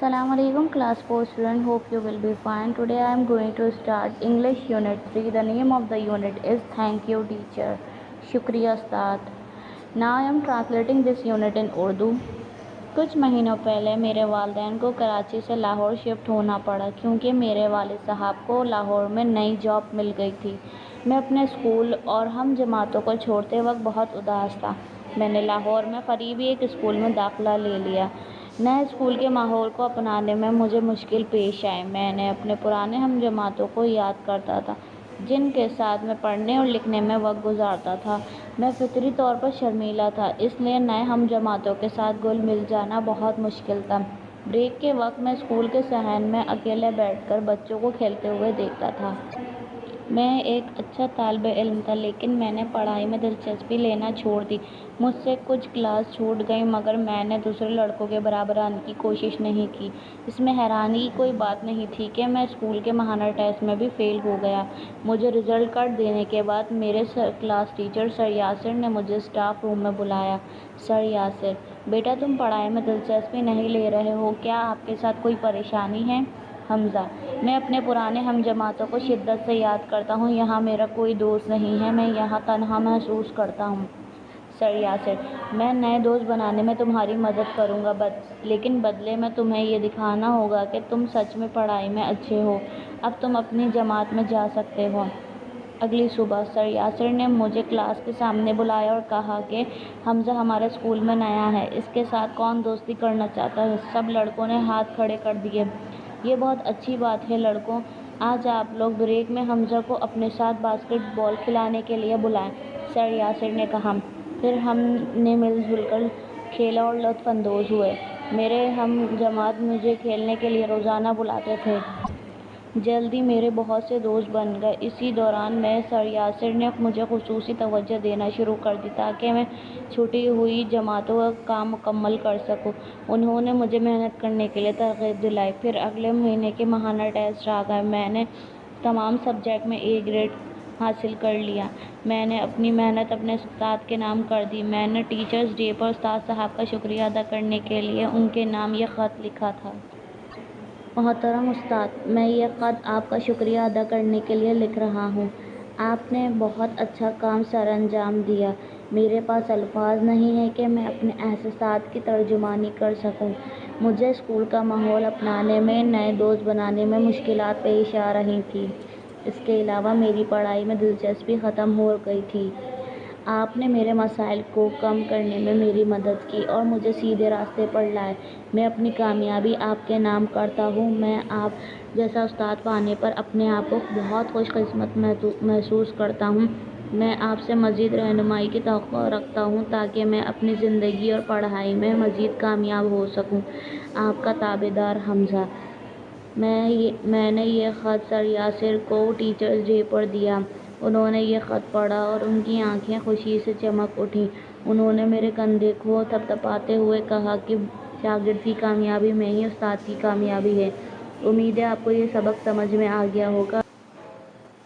Assalamu alaikum class 4 student, hope you will be fine. Today I am going to start English unit 3. The name of the unit is Thank you teacher. Shukriya Ustad. Now I am translating this unit in Urdu. कुछ महीनों पहले मेरे वालिदैन को कराची से Lahore shift होना पड़ा क्योंकि मेरे वालिद साहब को लाहौर में नई जॉब मिल गई थी। मैं अपने स्कूल और हम जमातों को छोड़ते वक्त बहुत उदास था। मैंने लाहौर में करीबी एक स्कूल में दाखिला ले लिया। नए स्कूल के माहौल को अपनाने में मुझे मुश्किल पेश आए। मैंने अपने पुराने हम जमातों को याद करता था जिनके साथ मैं पढ़ने और लिखने में वक्त गुजारता था। मैं फितरी तौर पर शर्मीला था, इसलिए नए हम जमातों के साथ घुल मिल जाना बहुत मुश्किल था। ब्रेक के वक्त मैं स्कूल के सहन में अकेले बैठकर बच्चों को खेलते हुए देखता था। मैं एक अच्छा तालिब इल्म था, लेकिन मैंने पढ़ाई में दिलचस्पी लेना छोड़ दी। मुझसे कुछ क्लास छूट गई, मगर मैंने दूसरे लड़कों के बराबर आने की कोशिश नहीं की। इसमें हैरानी की कोई बात नहीं थी कि मैं स्कूल के माहाना टेस्ट में भी फेल हो गया। मुझे रिजल्ट कार्ड देने के बाद मेरे क्लास टीचर सर यासिर ने मुझे स्टाफ रूम में बुलाया। सर यासिर, बेटा तुम पढ़ाई में दिलचस्पी नहीं ले रहे हो, क्या आपके साथ कोई परेशानी है? हमज़ा, मैं अपने पुराने हम जमातों को शिद्दत से याद करता हूँ। यहाँ मेरा कोई दोस्त नहीं है, मैं यहाँ तन्हा महसूस करता हूँ। सर यासिर, मैं नए दोस्त बनाने में तुम्हारी मदद करूँगा, लेकिन बदले में तुम्हें ये दिखाना होगा कि तुम सच में पढ़ाई में अच्छे हो। अब तुम अपनी जमात में जा सकते हो। अगली सुबह सर यासिर ने मुझे क्लास के सामने बुलाया और कहा कि हमज़ा हमारे स्कूल में नया है, इसके साथ कौन दोस्ती करना चाहता है? सब लड़कों ने हाथ खड़े कर दिए। ये बहुत अच्छी बात है लड़कों, आज आप लोग ब्रेक में हमज़ा को अपने साथ बास्केटबॉल खिलाने के लिए बुलाएं, सर यासिर ने कहा। फिर हमने मिलजुल कर खेला और लुत्फ़ अंदोज़ हुए। मेरे हम जमात मुझे खेलने के लिए रोज़ाना बुलाते थे। जल्दी मेरे बहुत से दोस्त बन गए। इसी दौरान मैं सर यासिर ने मुझे खुसूसी तवज्जो देना शुरू कर दी ताकि मैं छूटी हुई जमातों का काम मुकम्मल कर सकूं। उन्होंने मुझे मेहनत करने के लिए तरग़ीब दिलाई। फिर अगले महीने के माहाना टेस्ट आ गए। मैंने तमाम सब्जेक्ट में ए ग्रेड हासिल कर लिया। मैंने अपनी मेहनत अपने उस्ताद के नाम कर दी। मैंने टीचर्स डे पर उस्ताद साहब का शुक्रिया अदा करने के लिए उनके नाम यह ख़त लिखा था। मोहतरम उस्ताद, मैं ये ख़त आपका शुक्रिया अदा करने के लिए लिख रहा हूँ। आपने बहुत अच्छा काम सर अंजाम दिया। मेरे पास अल्फाज नहीं है कि मैं अपने एहसासात की तर्जुमानी कर सकूँ। मुझे स्कूल का माहौल अपनाने में, नए दोस्त बनाने में मुश्किलात पेश आ रही थी। इसके अलावा मेरी पढ़ाई में दिलचस्पी ख़त्म हो गई थी। आपने मेरे मसाइल को कम करने में मेरी मदद की और मुझे सीधे रास्ते पर लाए। मैं अपनी कामयाबी आपके नाम करता हूँ। मैं आप जैसा उस्ताद पाने पर अपने आप को बहुत खुशकिस्मत महसूस करता हूँ। मैं आपसे मज़ीद रहनुमाई की तवक्को रखता हूँ ताकि मैं अपनी ज़िंदगी और पढ़ाई में मज़ीद कामयाब हो सकूँ। आपका ताबेदार हमज़ा। मैंने ये ख़त सर यासिर को टीचर्स डे पर दिया। उन्होंने ये ख़त पढ़ा और उनकी आंखें खुशी से चमक उठीं। उन्होंने मेरे कंधे को थपथपाते हुए कहा कि शागिर्द की कामयाबी में ही उस्ताद की कामयाबी है। उम्मीद है आपको ये सबक समझ में आ गया होगा।